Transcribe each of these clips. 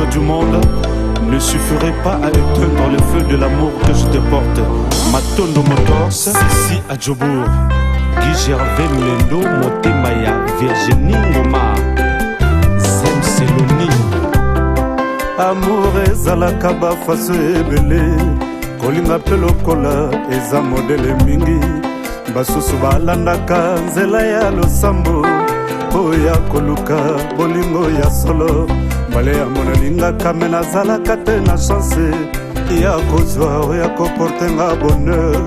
l'eau du monde ne suffirait pas à éteindre le feu de l'amour que je te porte. Matondo Motors, Ceci à Djobour, Guy Gervais Mlendo, Motemaya, Virginie Ngoma, Zem Seloni. Amour ezalaka bafaso ebele, kolinga mpe lokola eza modele mingi, basusu balandaka nzela ya losambo oya koluka bolingo ya solo. Mbale ya mona lingaka me nazalaka te na chance ya kozwa oya koporte nga bonheur.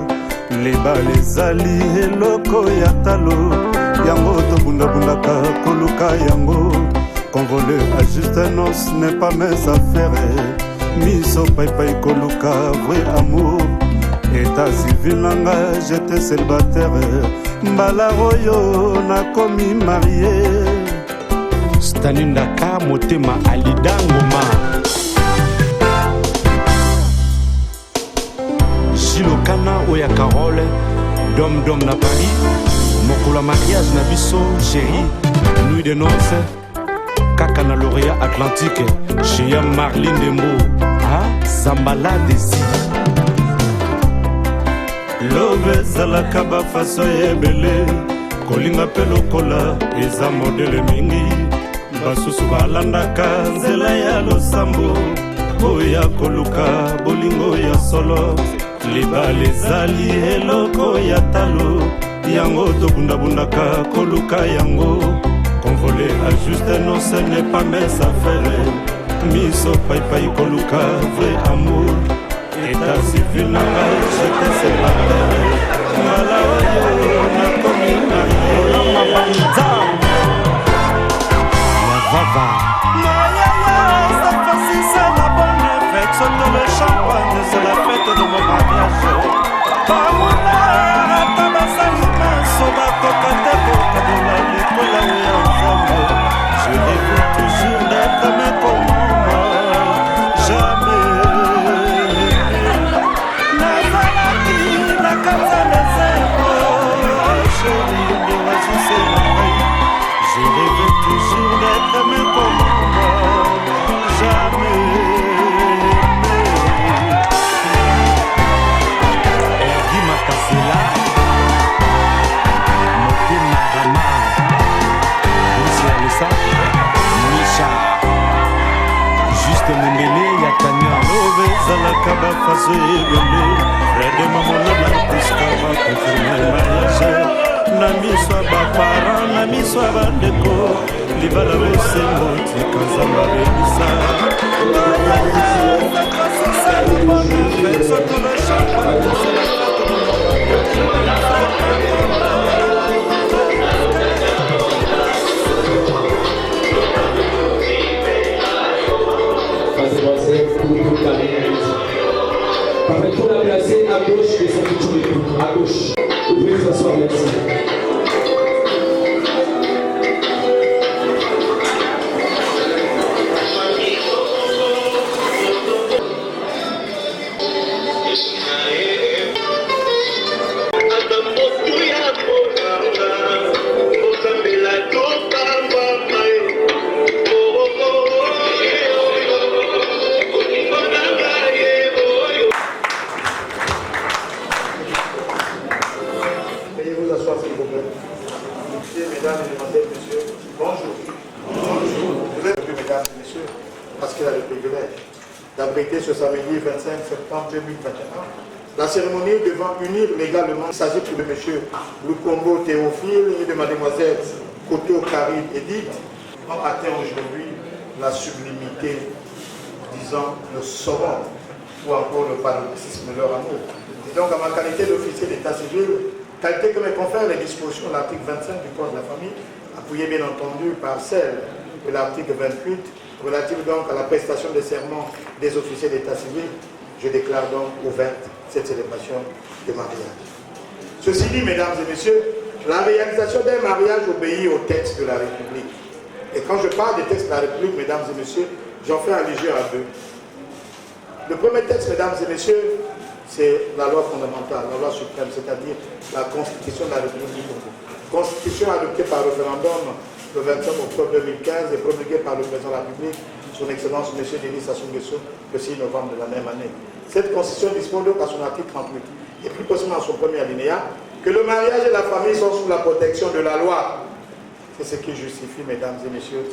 Libala ezali eloko ya talo, yango tobundabundaka koluka yango. Convoler à juste un os n'est pas mes affaires. Miso paipai koluka vrai amour. État civil nanga j'étais célibataire. Mbala oyo nakomi marié. Stanindaka motema alidangoma. Gilokana oya Carole, Dom Dom na Paris. Mokula mariage na biso chéri, nuit de noces. Kaka na lauréat Atlantique, chez Marlene Dembo, ah, Zambala Desi. Love ezalaka bafaso ebele, kolinga mpe lokola eza modele mingi, basusu balandaka nzela ya losambo oya koluka bolingo ya solo. Libala ezali eloko ya talo, yango tobundabundaka koluka yango. Convoler à juste un nom, ce n'est pas mes affaires. Miso paipai koluka vrai amour. État civil nanga j'étais célibataire. Mbala oyo nakomi marié. Vava Mayaya, cette fois-ci c'est la bonne fête. Saute le champagne, c'est la fête de mon mariage. Pamona, tabasali soba kokate kokabula likola ya nzambe. Je rêve toujours d'être mais comme moi, jamais. Nazalaki nakata lezeko, chérie de oasis et je rêve toujours d'être mais comme moi, jamais. Ergi Makasela, Motema Rama, Lucia Lessa, Misha, Juste Mundele, Yatania. Love ezalaka bafaso ebele, Fred Mamona Martiska va confirmer mariage. Na miso ya baparent, na miso ya bandeko, libala bosengo tika nzambe abebisa. Permettons la placer à gauche de son petit époux. À gauche. Ouvrez s'asseoir, merci. Mesdames, Mesdemoiselles, Messieurs, bonjour. Bonjour. Vous êtes venus, Mesdames et Messieurs, parce qu'il a le privilège d'abriter ce samedi 25 septembre 2021 la cérémonie devant unir légalement. Il s'agit pour de M. Lukombo Théophile et de Mademoiselle Koto Karine Edith, ont atteint aujourd'hui la sublimité, disons, le sommet ou encore le paroxysme de leur amour. Et donc, à ma qualité d'officier d'état civil, qualité que me confère les dispositions de l'article 25 du Code de la famille, appuyé bien entendu par celle de l'article 28, relative donc à la prestation des serments des officiers d'état civil, je déclare donc ouverte cette célébration de mariage. Ceci dit, mesdames et messieurs, la réalisation d'un mariage obéit au texte de la République. Et quand je parle des textes de la République, mesdames et messieurs, j'en fais allusion à deux. Le premier texte, mesdames et messieurs, c'est la loi fondamentale, la loi suprême, c'est-à-dire la Constitution de la République du Congo. Constitution adoptée par référendum le 25 octobre 2015 et promulguée par le président de la République son Excellence M. Denis Sassou Nguesso, le 6 novembre de la même année. Cette constitution dispose donc à son article 38, et plus précisément à son premier alinéa, que le mariage et la famille sont sous la protection de la loi. C'est ce qui justifie, mesdames et messieurs,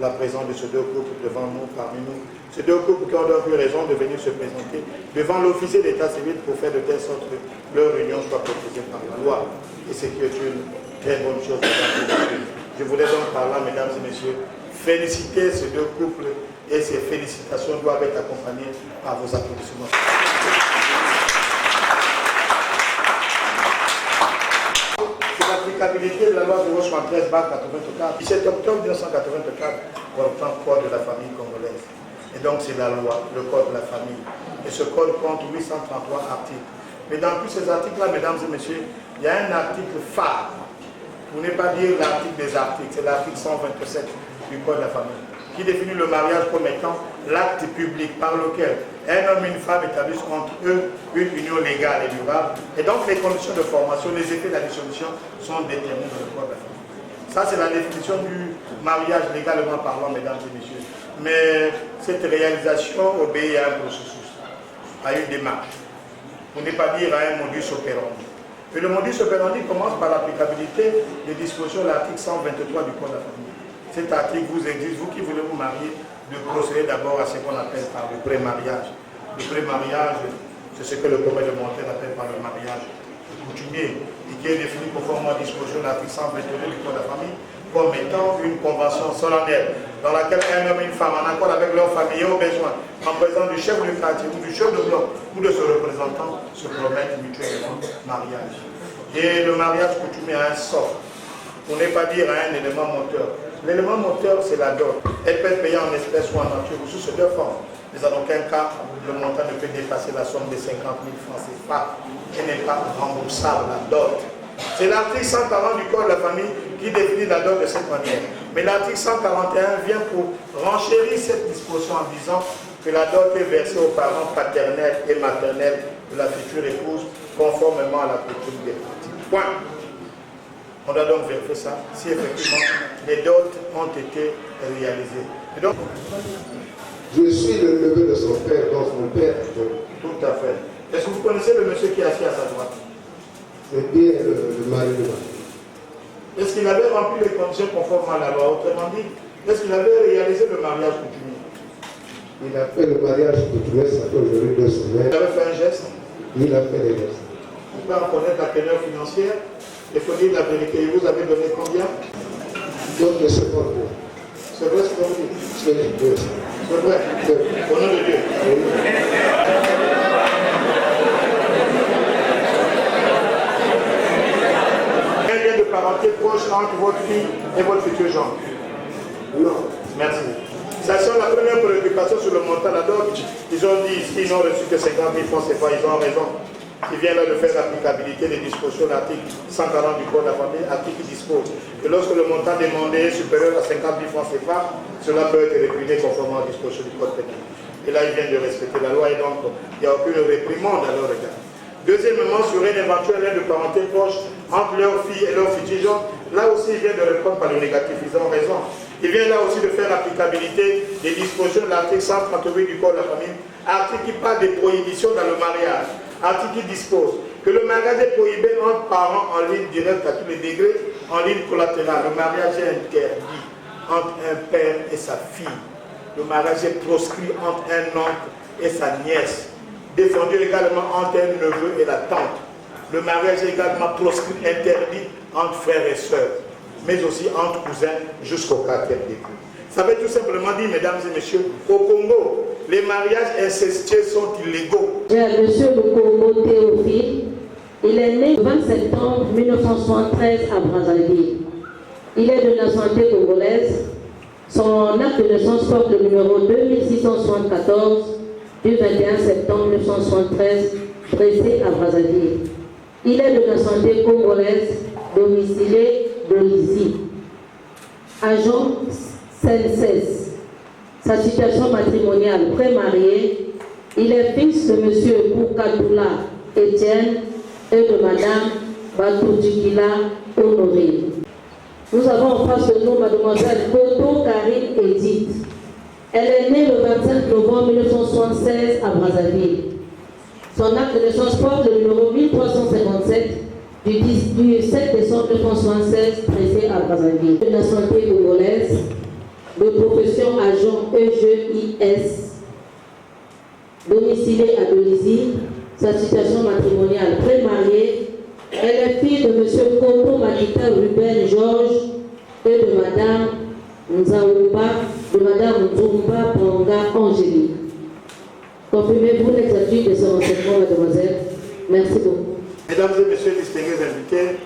la présence de ces deux couples devant nous, parmi nous. Ces deux couples qui ont donc eu raison de venir se présenter devant l'officier d'état civil pour faire de telle sorte que leur union soit protégée par la loi. Et ce qui est une très bonne chose, mesdames et messieurs. Je voulais donc par là, mesdames et messieurs, féliciter ces deux couples et ces félicitations doivent être accompagnées par vos applaudissements. L'applicabilité de la loi 073/84 du 7 octobre 1984 portant code de la famille congolaise. Et donc c'est la loi, le code de la famille. Et ce code compte 833 articles. Mais dans tous ces articles-là, mesdames et messieurs, il y a un article phare, pour ne pas dire l'article des articles, c'est l'article 127 du code de la famille, qui définit le mariage comme étant l'acte public par lequel un homme et une femme établissent entre eux une union légale et durable. Et donc les conditions de formation, les effets de la dissolution sont déterminés dans le code de la famille. Ça c'est la définition du mariage légalement parlant, mesdames et messieurs. Mais cette réalisation obéit à un processus, à une démarche, pour ne pas dire à un modus operandi. Et le modus operandi commence par l'applicabilité des dispositions de l'article 123 du code de la famille. Cet article vous exige, vous qui voulez vous marier, de procéder d'abord à ce qu'on appelle par le pré-mariage. Le pré-mariage, c'est ce que le commun de Montaigne appelle par le mariage coutumier, et qui est défini conformément à la disposition de l'article 122 du code de la famille, comme étant une convention solennelle, dans laquelle un homme et une femme, en accord avec leur famille et au besoin, en présence du chef du quartier ou du chef de bloc ou de son représentant, se promettent mutuellement mariage. Et le mariage coutumier a un sort, pour ne pas dire un élément moteur. L'élément moteur, c'est la dot. Elle peut être payée en espèces ou en nature, ou sous ces deux formes. Mais en aucun cas, le montant ne peut dépasser la somme de 50 000 francs CFA. Elle n'est pas remboursable, la dot. C'est l'article 140 du Code de la famille qui définit la dot de cette manière. Mais l'article 141 vient pour renchérir cette disposition en disant que la dot est versée aux parents paternels et maternels de la future épouse, conformément à la coutume des pratiques. Point. On doit donc vérifier ça, si effectivement les dots ont été réalisées. Et donc, je suis le neveu de son père, donc mon père. Tout à fait. Est-ce que vous connaissez le monsieur qui est assis à sa droite? C'est bien le mari de ma fille. Est-ce qu'il avait rempli les conditions conformes à la loi? Autrement dit, est-ce qu'il avait réalisé le mariage coutumier? Il a fait le mariage coutumier, ça fait aujourd'hui 2 semaines. Il avait fait un geste? Il a fait des gestes. On peut reconnaître la teneur financière. Il faut dire la vérité. Vous avez donné combien? Donc, je ne sais pas quoi. C'est vrai ce que vous dites? C'est vrai. C'est vrai. Au nom de Dieu. Quel lien de parenté proche entre votre fille et votre futur gendre? Non. Merci. Sachant la première préoccupation sur le montant de la dot, ils ont dit ici, ils n'ont reçu que 50 000 francs, c'est pas, ils ont raison. Il vient là de faire l'applicabilité des dispositions de l'article 140 du Code de la famille, article qui dispose que lorsque le montant demandé est supérieur à 50 000 francs CFA, cela peut être réprimé conformément aux dispositions du Code pénal. Et là, ils viennent de respecter la loi et donc il n'y a aucune réprimande à leur égard. Deuxièmement, sur un éventuel lien de parenté proche entre leur fille et leur futur gendre, là aussi, ils viennent de répondre par le négatif, ils ont raison. Il vient là aussi de faire l'applicabilité des dispositions de l'article 138 du Code de la famille, article qui parle des prohibitions dans le mariage. Article qui dispose que le mariage est prohibé entre parents en ligne directe à tous les degrés, en ligne collatérale. Le mariage est interdit entre un père et sa fille. Le mariage est proscrit entre un oncle et sa nièce. Défendu également entre un neveu et la tante. Le mariage est également proscrit, interdit entre frères et sœurs, mais aussi entre cousins jusqu'au 4e degré. Ça veut tout simplement dire, mesdames et messieurs, au Congo, les mariages incestueux sont illégaux. Monsieur Lukongo Théophile, il est né le 20 septembre 1973 à Brazzaville. Il est de nationalité congolaise. Son acte de naissance porte le numéro 2674 du 21 septembre 1973, dressé à Brazzaville. Il est de nationalité congolaise, domicilié de Lizy. Agent Senses. Sa situation matrimoniale, pré-marié, il est fils de M. Boukatoula Etienne et de Mme Batoudjikila Honoré. Nous avons en face de nous Mademoiselle Boto Karine Edith. Elle est née le 25 novembre 1976 à Brazzaville. Son acte de naissance porte le numéro 1357 du 7 décembre 1976, pressé à Brazzaville. De nationalité congolaise, de profession agent EGIS, domicilée à Dolisie, sa situation matrimoniale pré-mariée. Elle est fille de M. Koto Makita Ruben Georges et de Mme Nzaoumba, de Mme Nzumba Panga Angélique. Confirmez-vous l'exactitude de ce renseignement, mademoiselle? Merci beaucoup. Mesdames et messieurs distingués invités,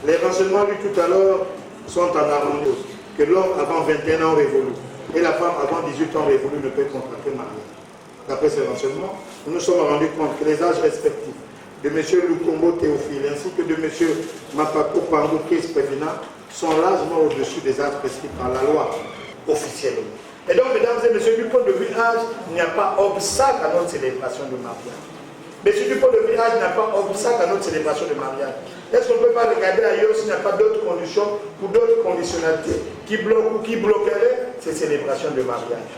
les renseignements lus tout à l'heure sont en harmonie. Que l'homme avant 21 ans révolu et la femme avant 18 ans révolue ne peut contracter mariage. D'après ces renseignements, nous nous sommes rendus compte que les âges respectifs de M. Lukombo Théophile ainsi que de M. Mapako Pango Chris Pevina sont largement au-dessus des âges prescrits par la loi officielle. Et donc, mesdames et messieurs, du point de vue âge, il n'y a pas obstacle à notre célébration de mariage. Mais du point de vue âge, il n'y a pas obstacle à notre célébration de mariage. Est-ce qu'on ne peut pas regarder ailleurs s'il n'y a pas d'autres conditions ou d'autres conditionnalités qui bloquent ou qui bloqueraient ces célébrations de mariage?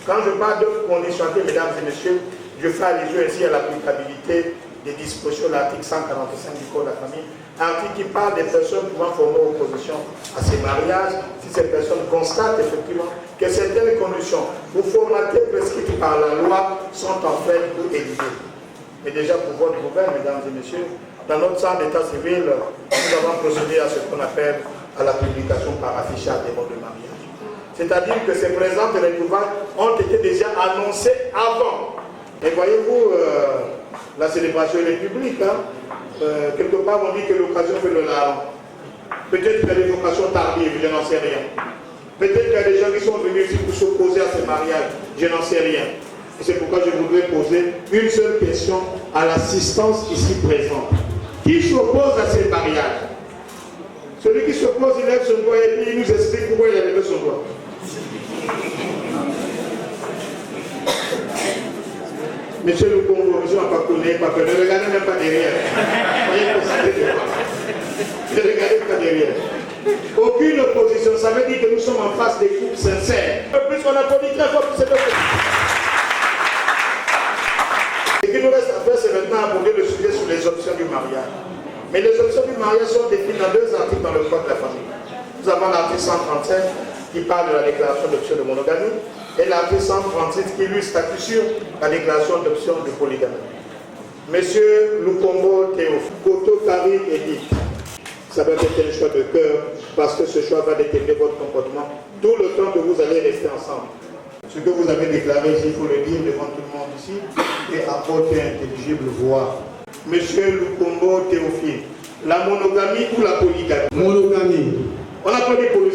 Quand je parle d'autres conditionnalités, mesdames et messieurs, je fais allusion ici à l'applicabilité des dispositions de l'article 145 du Code de la famille, article qui parle des personnes pouvant former opposition à ces mariages, si ces personnes constatent effectivement que certaines conditions ou formalités prescrites par la loi sont en fait éliminées. Et déjà pour votre nouvelle, mesdames et messieurs, dans notre centre d'état civil, nous avons procédé à ce qu'on appelle à la publication par affichage des modes de mariage. C'est-à-dire que ces présentes retrouvailles ont été déjà annoncées avant. Et voyez-vous, la célébration est publique. Quelque part, on dit que l'occasion fait le larron. Peut-être qu'il y a des vocations tardives, je n'en sais rien. Peut-être qu'il y a des gens qui sont venus ici pour s'opposer à ces mariages, je n'en sais rien. Et c'est pourquoi je voudrais poser une seule question à l'assistance ici présente. Qui s'oppose à ces mariages? Celui qui s'oppose, il lève son doigt et puis il nous explique pourquoi il a levé son doigt. Monsieur le Congo, monsieur n'a pas connu, pas peur. Ne regardez même pas derrière. Voyez constater de quoi. Ne regardez pas derrière. Aucune opposition, ça veut dire que nous sommes en face des couples sincères. Plus on applaudit très fort pour cette opposition. Ce qui nous reste à faire, c'est maintenant aborder le sujet sur les options du mariage. Mais les options du mariage sont définies dans deux articles dans le Code de la famille. Nous avons l'article 135 qui parle de la déclaration d'option de monogamie et l'article 136 qui lui statue sur la déclaration d'option de polygamie. Monsieur Lukombo Théophile, Koto Kari Edith, ça va être un choix de cœur parce que ce choix va déterminer votre comportement tout le temps que vous allez rester ensemble. Ce que vous avez déclaré ici, il faut le dire devant tout le monde ici et à haute et intelligible voix. Monsieur Lukombo Théophile, la monogamie ou la polygamie? Monogamie. On applaudit pour lui.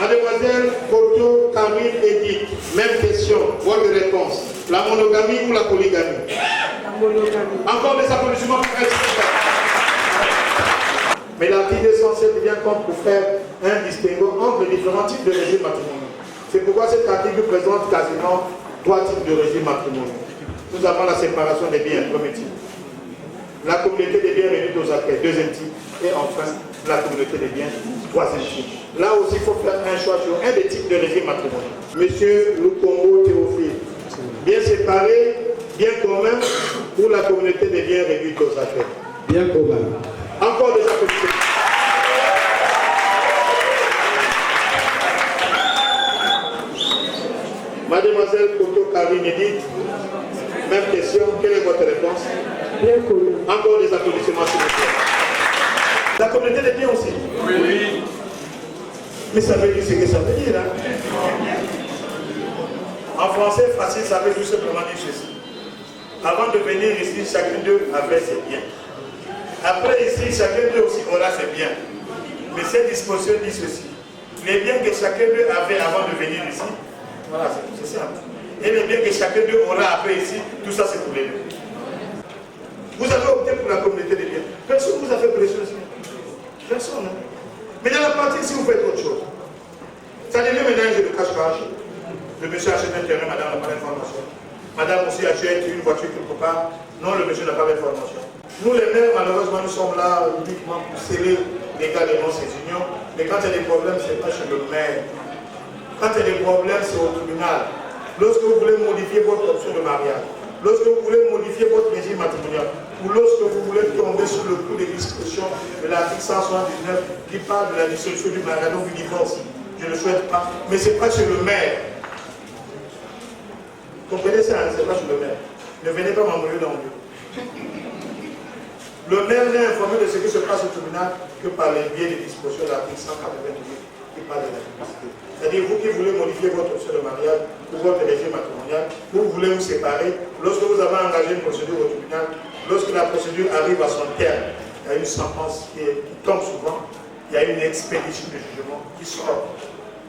Mademoiselle Koto Karine Edith, même question, votre réponse. La monogamie ou la polygamie? La monogamie. Encore des applaudissements pour elle. Mais l'article essentiel bien compte pour faire un distinguo entre les différents types de régimes matrimoniaux. C'est pourquoi cet article présente quasiment 3 types de régimes matrimoniaux. Nous avons la séparation des biens, premier type. La communauté des biens réduite aux acquêts, deuxième type. Et enfin, la communauté des biens, troisième type. Là aussi, il faut faire un choix sur un des types de régimes matrimoniaux. Monsieur Lukombo Théophile, bien séparé, bien commun, pour la communauté des biens réduite aux acquêts. Bien commun. Encore des applaudissements. Mademoiselle Koto Karine Edith, même question, quelle est votre réponse? Bien commun. Encore des applaudissements s'il vous plaît. La communauté des biens aussi? Oui. Mais ça veut dire ce que ça veut dire. Hein? En français, facile, ça veut tout simplement dire ceci. Avant de venir ici, chacun d'eux avait ses biens. Après ici, chacun d'eux aussi aura ses biens. Mais cette disposition dit ceci. Les biens que chacun d'eux avait avant de venir ici, voilà, c'est simple. Et les biens que chacun d'eux aura après ici, tout ça c'est pour les deux. Vous avez opté pour la communauté des biens. Personne ne vous a fait pression ici. Personne. Hein? Mais dans la pratique, si vous faites autre chose, ça devient maintenant un jeu de cache-cache. Le monsieur achète un terrain, madame n'a pas d'information. Madame aussi achète une voiture quelque part. Non, le monsieur n'a pas d'information. Nous les mères, malheureusement, nous sommes là uniquement pour sceller légalement ces unions. Mais quand il y a des problèmes, ce n'est pas chez le maire. Quand il y a des problèmes, c'est au tribunal. Lorsque vous voulez modifier votre option de mariage, lorsque vous voulez modifier votre régime matrimonial, ou lorsque vous voulez tomber sur le coup des discussions de l'article 179 qui parle de la dissolution du mariage, donc du divorce, je ne le souhaite pas, mais ce n'est pas chez le maire. Comprenez ça, ce n'est pas chez le maire. Ne venez pas m'envoyer dans le bureau. Le maire n'est informé de ce qui se passe au tribunal que par les biais des dispositions de l'article 188 qui parle de la publicité. C'est-à-dire, vous qui voulez modifier votre option de mariage ou votre régime matrimonial, vous voulez vous séparer, lorsque vous avez engagé une procédure au tribunal, lorsque la procédure arrive à son terme, il y a une sentence qui tombe souvent, il y a une expédition de jugement qui sort,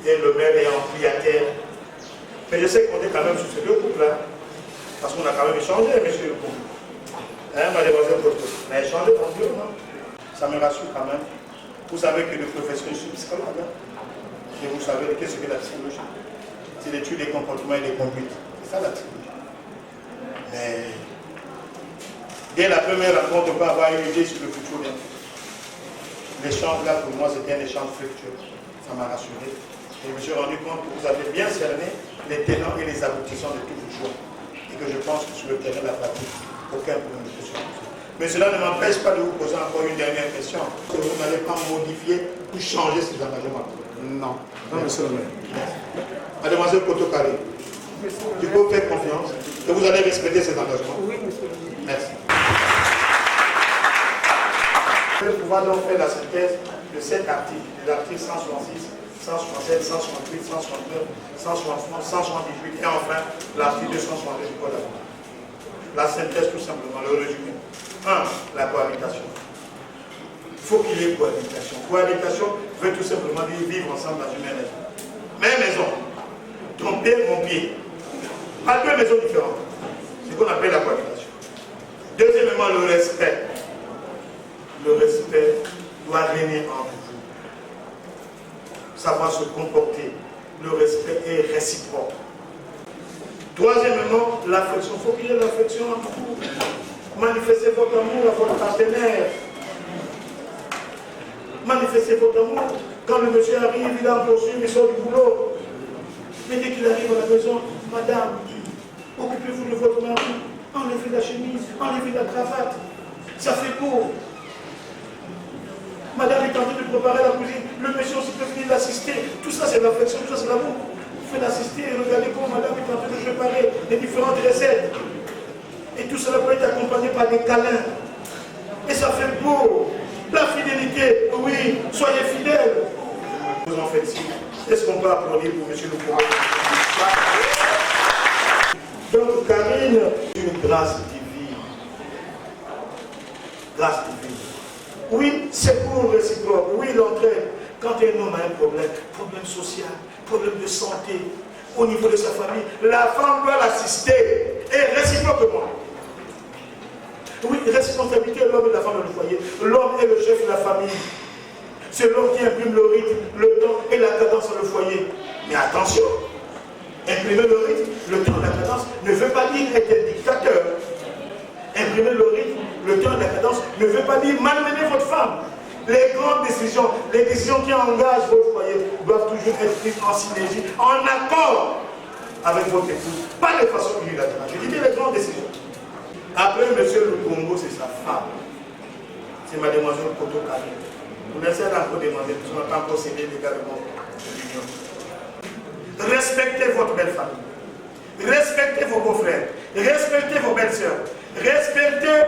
et le maire est en priataire. Mais je sais qu'on est quand même sur ces deux couples-là, parce qu'on a quand même échangé, monsieur le couple. Mademoiselle Coteau, on a échangé en Dieu, non? Ça me rassure quand même. Vous savez que le professeur, je suis psychologue, hein? Et vous savez qu'est-ce que la psychologie? C'est l'étude des comportements et des conduites. C'est ça la psychologie. Mais dès la première rencontre, on peut avoir une idée sur le futur. L'échange là, pour moi, c'était un échange fructueux. Ça m'a rassuré. Et je me suis rendu compte que vous avez bien cerné les tenants et les aboutissants de tous vos choix. Et que je pense que sur le terrain de la pratique, aucun problème de question. Mais cela ne m'empêche pas de vous poser encore une dernière question. Que vous n'allez pas modifier ou changer ces engagements. Non. Non, monsieur le maire. Mademoiselle Kotokari, tu peux faire confiance que vous allez respecter ces engagements. Oui, monsieur le maire. Merci. Je vais pouvoir donc faire la synthèse de 7 articles, les articles 166, 167, 168, 169, 169, 178 et enfin l'article 262 du Code de la loi. La synthèse tout simplement, le résumé. 1. La cohabitation. Il faut qu'il y ait cohabitation. Cohabitation veut tout simplement dire vivre ensemble dans une même maison. Même maison. Ton père, mon pied. Pas deux maisons différentes. C'est ce qu'on appelle la cohabitation. Deuxièmement, le respect. Le respect doit régner entre vous. Savoir se comporter. Le respect est réciproque. Troisièmement, l'affection. Il faut qu'il y ait l'affection entre vous. Manifestez votre amour à votre partenaire. Manifestez votre amour. Quand le monsieur arrive, il a un poursuivi, il sort du boulot. Mais dès qu'il arrive à la maison, madame, occupez-vous de votre mari. Enlevez la chemise, enlevez la cravate. Ça fait beau. Madame est en train de préparer la cuisine. Le monsieur aussi peut venir l'assister. Tout ça, c'est l'affection, tout ça, c'est l'amour. Faites l'assister et regardez comment madame est en train de préparer les différentes recettes. Et tout cela peut être accompagné par des câlins. Et ça fait beau. La fidélité, oui, soyez fidèles. Vous en faites signe. Est-ce qu'on peut applaudir pour monsieur le pouvoir? Donc, Karine, une grâce divine. Grâce divine. Oui, c'est pour réciproque. Oui, l'entraide. Quand un homme a un problème social, problème de santé, au niveau de sa famille, la femme doit l'assister. Et réciproquement. Oui, responsabilité de l'homme et de la femme dans le foyer. L'homme est le chef de la famille. C'est l'homme qui imprime le rythme, le temps et la cadence dans le foyer. Mais attention, imprimer le rythme, le temps et la cadence ne veut pas dire être un dictateur. Imprimer le rythme, le temps et la cadence ne veut pas dire malmener votre femme. Les grandes décisions, les décisions qui engagent votre foyer doivent toujours être prises en synergie, en accord avec votre épouse, pas de façon unilatérale. Je dis bien les grandes décisions. Après, monsieur le Congo, c'est sa femme. C'est mademoiselle Kotokari. Vous laissez encore demander, parce qu'on n'a pas encore cédé légalement l'union. Respectez votre belle famille. Respectez vos beaux-frères. Respectez vos belles-sœurs. Respectez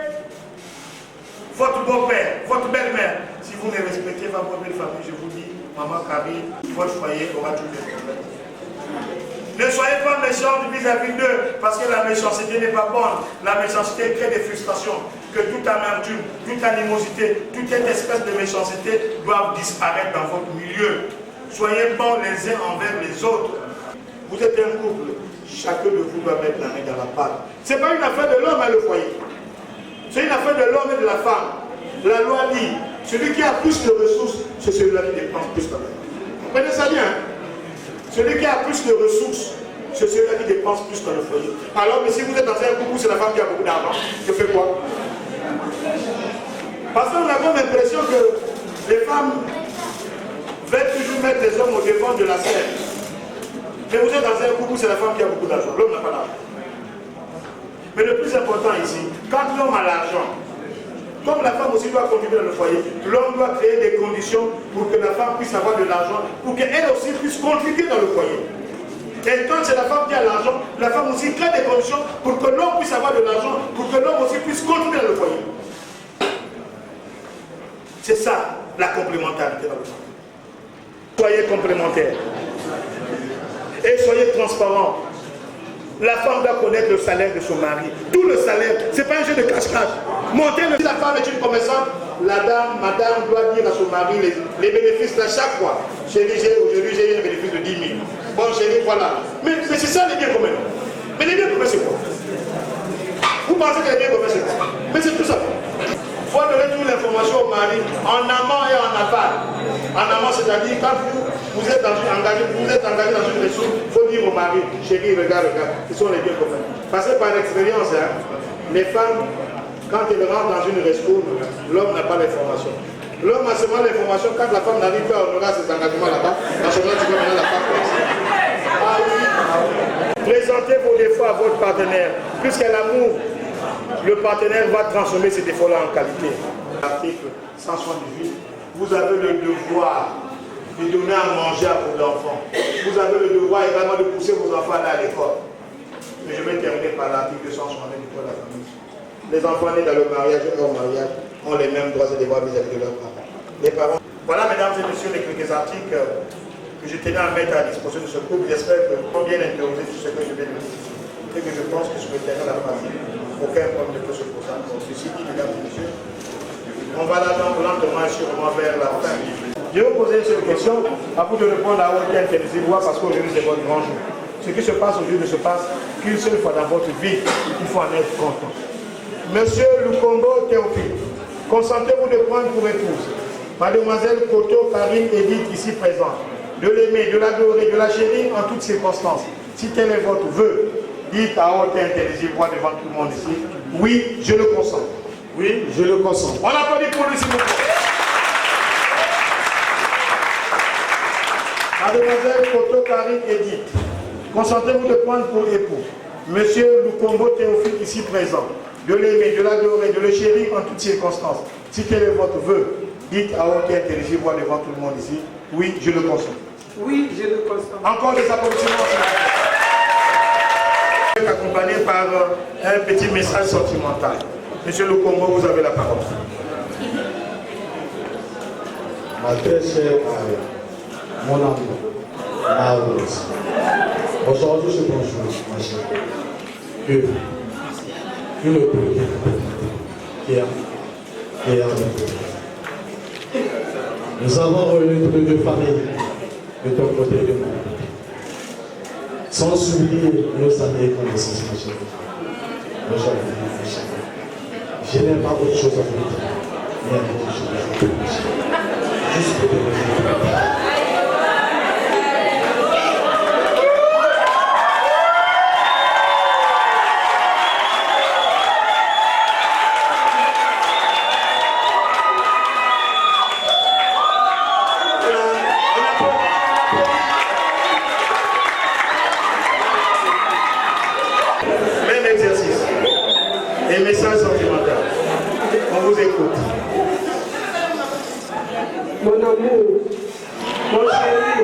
votre beau-père, votre belle-mère. Si vous ne respectez pas votre belle famille, je vous dis, maman Karine, votre foyer aura tous les problèmes. Ne soyez pas méchants vis-à-vis d'eux, parce que la méchanceté n'est pas bonne. La méchanceté crée des frustrations. Que toute amertume, toute animosité, toute espèce de méchanceté doivent disparaître dans votre milieu. Soyez bons les uns envers les autres. Vous êtes un couple. Chacun de vous doit mettre la main dans la pâte. Ce n'est pas une affaire de l'homme et le foyer. C'est une affaire de l'homme et de la femme. La loi dit, celui qui a plus de ressources, c'est celui-là qui dépense plus quand même. Vous comprenez ça bien, hein? Celui qui a plus de ressources, c'est celui-là qui dépense plus dans le foyer. Alors que si vous êtes dans un couple où c'est la femme qui a beaucoup d'argent, je fais quoi? Parce qu'on a comme l'impression que les femmes veulent toujours mettre les hommes au devant de la scène. Mais vous êtes dans un couple où c'est la femme qui a beaucoup d'argent, l'homme n'a pas d'argent. Mais le plus important ici, quand l'homme a l'argent, comme la femme aussi doit contribuer dans le foyer, l'homme doit créer des conditions pour que la femme puisse avoir de l'argent, pour qu'elle aussi puisse contribuer dans le foyer. Et quand c'est la femme qui a l'argent, la femme aussi crée des conditions pour que l'homme puisse avoir de l'argent, pour que l'homme aussi puisse contribuer dans le foyer. C'est ça, la complémentarité dans le foyer. Soyez complémentaires. Et soyez transparents. La femme doit connaître le salaire de son mari. Tout le salaire, ce n'est pas un jeu de cache-cache. Si la femme est une commerçante, la dame, madame doit dire à son mari les bénéfices de chaque fois. Chérie, aujourd'hui j'ai eu un bénéfice de 10 000. Bon chérie, voilà. Mais c'est ça les biens communs. Mais les biens communs c'est quoi? Vous pensez que les biens communs c'est quoi? Mais c'est tout ça. Il faut donner toute l'information au mari en amont et en aval. En amont, c'est-à-dire quand vous êtes engagé dans une ressource, il faut dire au mari, chérie, regarde, ce sont les biens communs. Parce que par expérience, les femmes, quand elles rentrent dans une ressource, l'homme n'a pas l'information. L'homme a seulement l'information quand la femme n'arrive pas à honorer ses engagements là-bas. Dans ce moment, tu peux maintenant la femme. Ah oui. Présentez vos défauts à votre partenaire. Puisqu'il y a l'amour, le partenaire va transformer ces défauts-là en qualité. Article 178, vous avez le devoir de donner à manger à vos enfants. Vous avez le devoir également de pousser vos enfants à aller à l'école. Mais je vais terminer par l'article 169 du Code de la famille. Les enfants nés dans le mariage et hors mariage ont les mêmes droits et devoirs vis-à-vis de leurs parents. Les parents. Voilà, mesdames et messieurs, les quelques articles que je tenais à mettre à disposition de ce groupe. J'espère que vous bien interrogé sur ce que je viens de dire. Et que je pense que sur le terrain de la famille, aucun problème ne peut se poser. Donc, ceci dit, mesdames et messieurs, on va là lentement et sûrement vers la fin. Je vais vous poser une seule question à vous de répondre à haute intensité, parce qu'aujourd'hui c'est votre grand jour. Ce qui se passe aujourd'hui ne se passe qu'une seule fois dans votre vie. Il faut en être content. Monsieur Lukombo Théophile, consentez-vous de prendre pour épouse Mademoiselle Koto Karine Edith ici présente, de l'aimer, de l'adorer, de la chérir en toutes circonstances. Si tel est votre vœu, dites à haute intelligible voix devant tout le monde ici, oui, je le consens. Oui, je le consens. On applaudit pour lui, s'il vous plaît. Mademoiselle Koto Karine Edith, consentez-vous de prendre pour époux Monsieur Lukombo Théophile ici présent, de l'aimer, de l'adorer, de le chérir en toutes circonstances. Si tel est votre vœu, dites à haute intelligible voix devant tout le monde ici, oui, je le consens. Oui, je le consens. Encore des applaudissements. Accompagné par un petit message sentimental. Monsieur Lukombo, vous avez la parole. Ma très chère mon amour, ma rose. Aujourd'hui, je bonjour, ma chérie. Que le pays qui est avec nous. Nous avons réuni toutes les deux familles de ton côté de moi. Sans oublier nos années et connaissances, ma chérie. Aujourd'hui, ma chérie, je n'ai pas autre chose à vous dire. Mais autre chose à vous dire. Juste pour te dire. Mon amour, mon chéri,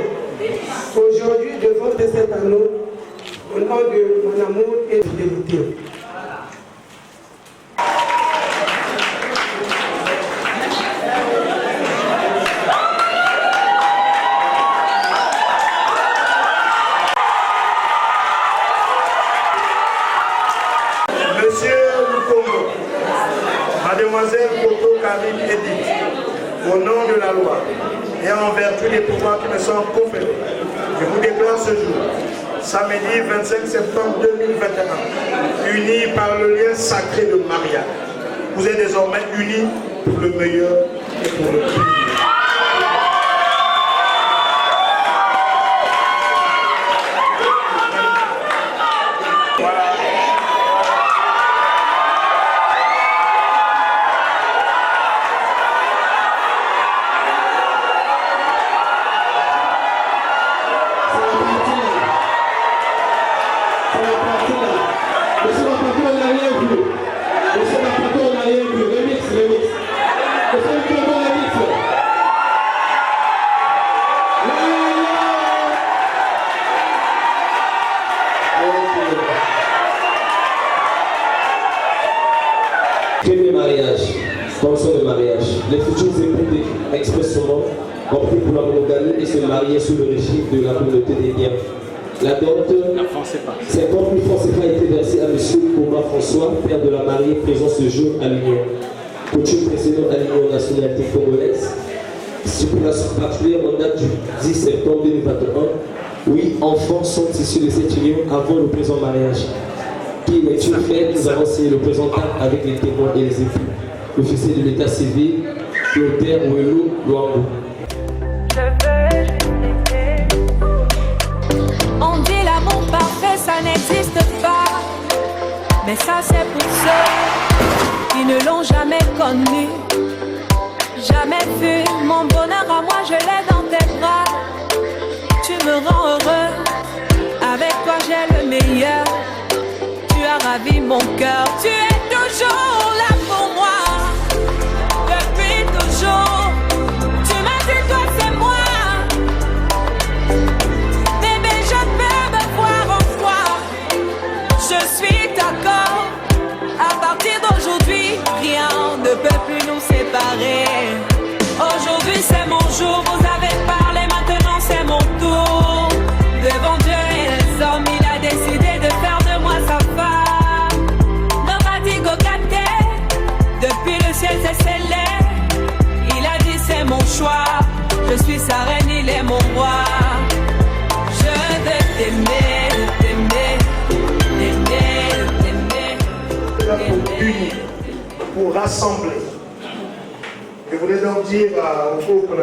aujourd'hui devant cet anneau, au nom de mon amour et de fidélité. Monsieur Lukombo, Mademoiselle Koto Karine Edith, au nom de la loi et en vertu des pouvoirs qui me sont conférés, je vous déclare ce jour, samedi 25 septembre 2021, unis par le lien sacré de mariage. Vous êtes désormais unis pour le meilleur et pour le pire. Les futurs époux expressément opté pour la monogamie et se marier sous le régime de la communauté des biens. La dot, 50 000 francs CFA a été versée à M. Thomas François, père de la mariée, présent ce jour à l'Union. Coutume précédente à l'Union nationalité congolaise. Stipulation particulière en date du 10 septembre 2021. 8 enfants sont issus de cette union avant le présent mariage. Qui est une fête, nous avons signé le présent acte avec les témoins et les époux. L'officier de l'état civil, Clotaire Ouelou Luango. On dit l'amour parfait, ça n'existe pas. Mais ça c'est pour ceux qui ne l'ont jamais connu. Jamais vu mon bonheur à moi, je l'ai dans tes bras. Tu me rends heureux, avec toi j'ai le meilleur. Tu as ravi mon cœur, tu es toujours là pour moi. Depuis toujours, tu m'as dit toi c'est moi. Bébé, je peux me voir en toi. Je suis d'accord. À partir d'aujourd'hui, rien ne peut plus nous séparer. Aujourd'hui c'est mon jour, vous avez parlé, maintenant c'est mon tour. Devant Dieu et les hommes, il a décidé de faire de moi sa femme. Nomadigo gâté, depuis le ciel c'est scellé. Il a dit c'est mon choix, je suis sa reine, il est mon roi. Je veux t'aimer, t'aimer, t'aimer, t'aimer. Pour unir, pour rassembler. Je voulais donc dire au couple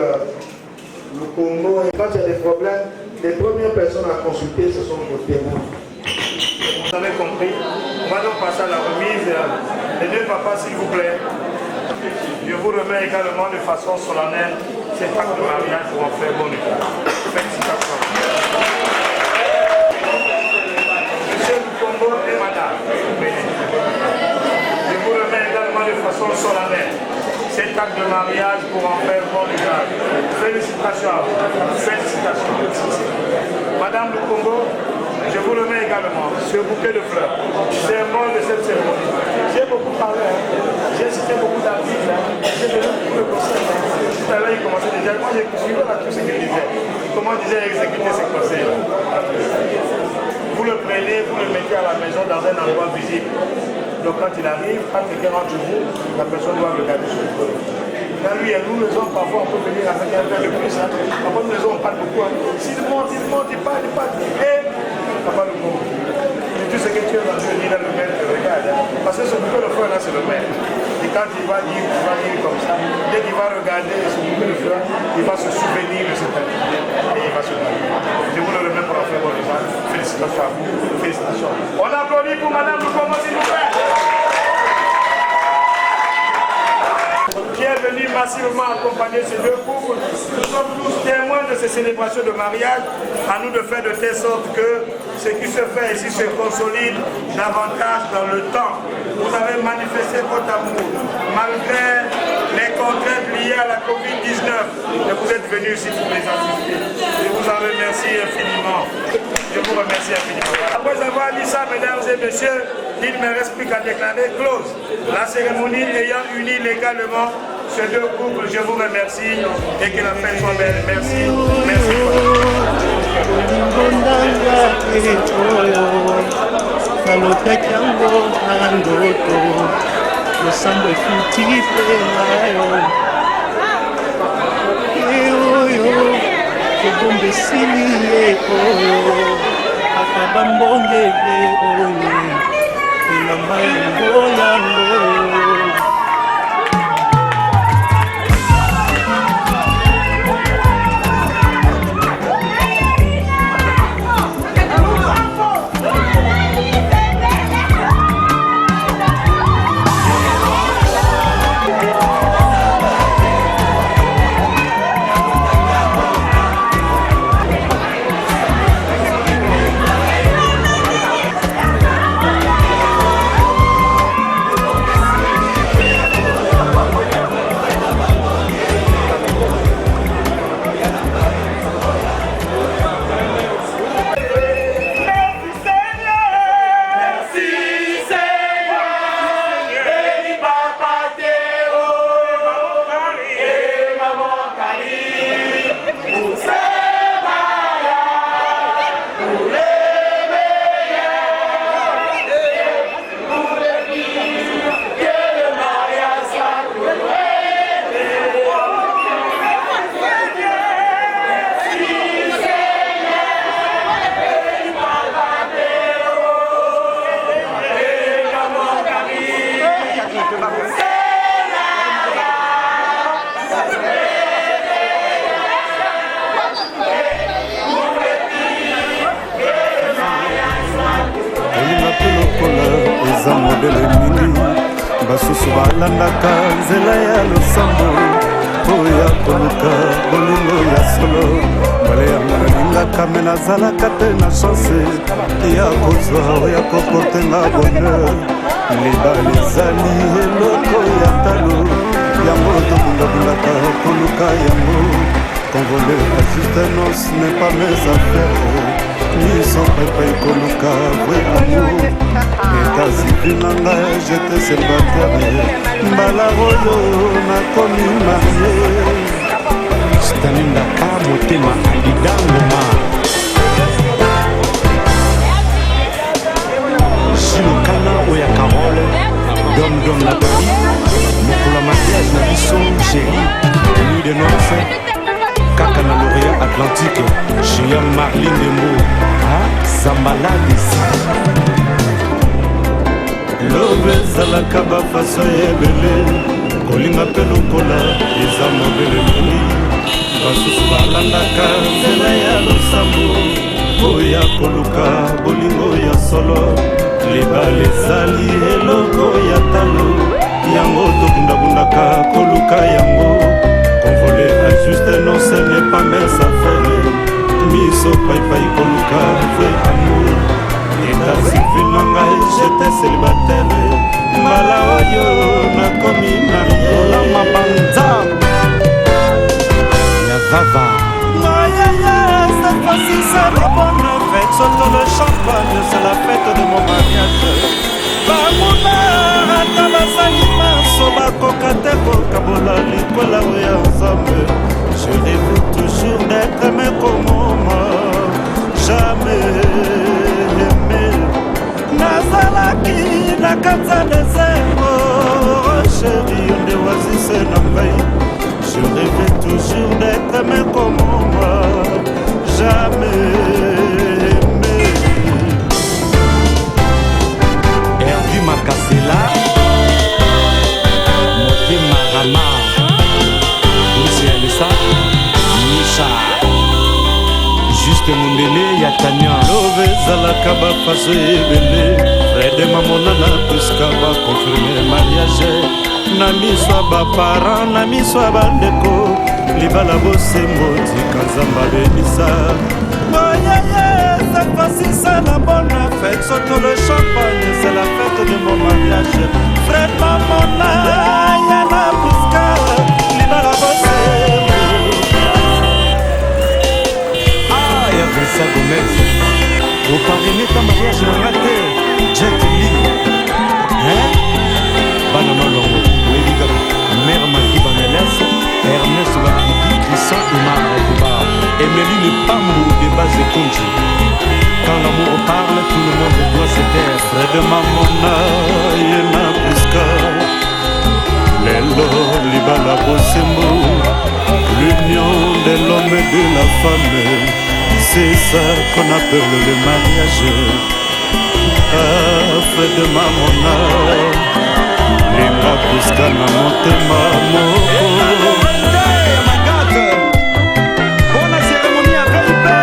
le Congo, quand il y a des problèmes, les premières personnes à consulter, ce sont vos témoins. Vous avez compris? On va donc passer à la remise. Les deux papas, s'il vous plaît. Je vous remets également de façon solennelle ces actes de mariage pour en faire bon état. Félicitations. Monsieur du Congo et madame, je vous remets également de façon solennelle cet acte de mariage pour en faire bon usage. Félicitations à vous. Félicitations. Madame du Congo, je vous le mets également, ce bouquet de fleurs. C'est un mot de cette cérémonie. J'ai beaucoup parlé, j'ai cité beaucoup d'artistes, j'ai donné beaucoup de conseils. Tout à l'heure, il commençait déjà. Moi, j'ai suivi là tout ce qu'il disait. Comment il disait exécuter ses conseils. Vous le prenez, vous le mettez à la maison dans un endroit visible. Donc quand il arrive, quand quelqu'un rentre chez vous, la personne doit regarder sur le côté. Là, lui et nous, les hommes, parfois, on peut venir avec un verre de plus. Parfois, nous, les hommes, on parle beaucoup. S'il monte, il parle. Et, papa le mot. Et tout ce que tu es dans le jeu, il a le maire, tu regardes. Parce que ce bouquet de fleurs, là, c'est le maire. Et quand il va dire comme ça, dès qu'il va regarder ce bouquet de fleurs, il va se souvenir de cette activité et il va se marier. Je vous le remets pour la faire bonne usage. Félicitations à vous. Félicitations. On applaudit pour Madame Lukombo, s'il vous plaît. Qui est venu massivement accompagner ces deux couples. Nous sommes tous témoins de ces célébrations de mariage. À nous de faire de telle sorte que ce qui se fait ici se consolide davantage dans le temps. Vous avez manifesté votre amour malgré les contraintes liées à la Covid-19. Et vous êtes venus ici pour les assister. Je vous en remercie infiniment. Je vous remercie infiniment. Après avoir dit ça, mesdames et messieurs, il ne me reste plus qu'à déclarer close. La cérémonie ayant uni légalement ces deux couples, je vous remercie et que la fête soit belle. Merci. Merci. eza modele mingi basusu balandaka nzela ya losambo oya koluka bolingo ya solo mbala yango nalingaka me nazalaka te na chance ya kozwa oya koportenga bonheur libala ezali eloko ya talo yango tobundabundaka koluka yango convoler à juste noce n'est pas mes affaires miso pepai koluka vrai amour état civil na ngai j'étais célibataire mbala oyo nakomi marie stanindaka motema alidangoma silokana oya carole dom na bali mokolo mariage na biso chéri nuit de noce kaka na lauréat atlantique chez Marlene Dembo Zambala desi lobe ezalaka bafaso ebele kolinga mpe lokola eza mobele mingi basusu balandaka nzela ya losambo oya koluka bolingo ya solo libala ezali eloko ya talo yango tobundabundaka koluka yango convoler à juste non ce n'est pas mes affaires miso paipai koluka vrai amour état civil na ngai j'étais célibataire mbala oyo nakomi marie la mabanza ya vava cette fois-ci c'est la bonne fête saute le champagne c'est la fête de mon mariage bamona ata bazali maso bakoka te kokabola likola oya nzambe je rêve toujours d'être aimé comme moi jamais aimé nazalaki na kati ya desengo chéri onde wazise na ngai je rêve toujours d'être aimé comme moi jamais aimé Hervi Makasela Motema Rama Elisa Misha Juste Mundele Yatanya Love Zalaka bafaso ebele Frede mamonana puisque va confirmer mariage na miso baparent na miso bandeko libala bosembo tika nzamba bebisa oyeye cette fois-ci c'est la bonne fête surtout le champagne c'est la fête de mon mariage Fred mamona yana puisque libala bosembo Vincent Gomez au parrainé ta mariage na raté Jet Li Bana Malongo Weliga Mère Magui Baneles Ernest Wakidi Christian Imam Rekouba Emeline Pambou de Base Konji quand l'amour parle tout le monde doit se taire Fred Mamona Yena Puska Lelo Libala Bosembo l'union de l'homme et de la femme c'est ça qu'on appelle le mariage Fred de Mamona Linga Puska na motema moko Bona cérémonie à Kaipe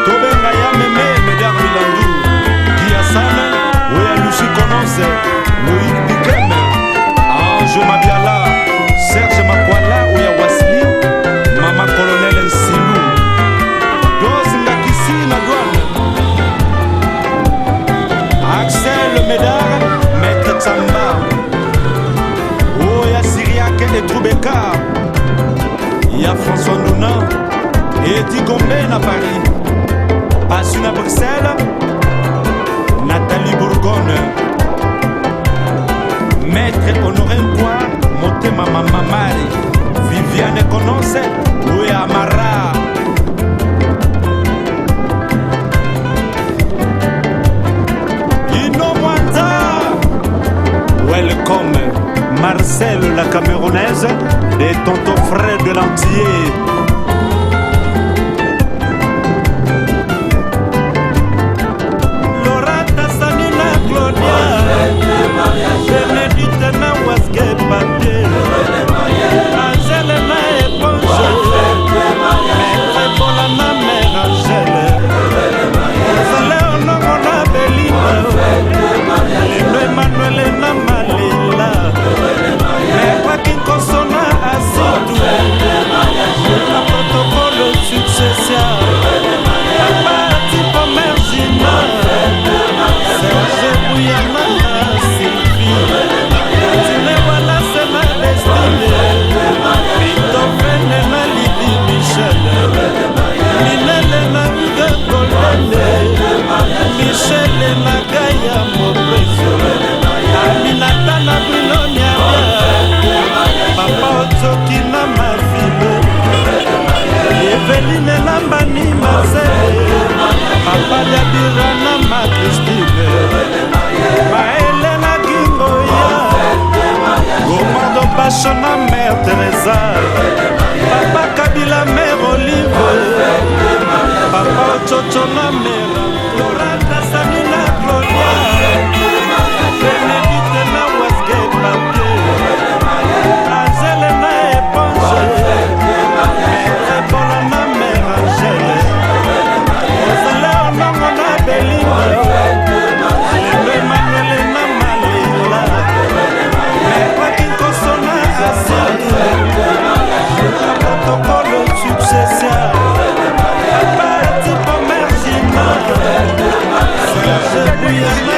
Tobenga ya meme Medar Milandu Kiasana Oya Lucy Kononze Loïc Bikeme Ange Mabiala Serge Makwala Oya Wasli Mama Colonel Nsilou Axel Médard, Maître Tsamba Oya Syriac et Troubeka Y'a François Nouna et Tigombe à Paris Passune à Bruxelles Nathalie Bourgogne Maître Honoré Mpoir Motema Mamamari Viviane Kononse Oya Amara Welcome Marcel la Camerounaise et tonton Fred de l'Antillais. Lorata Samina Claudia Benedicte Nawaske Papier Angèle na Éponge Alléluia.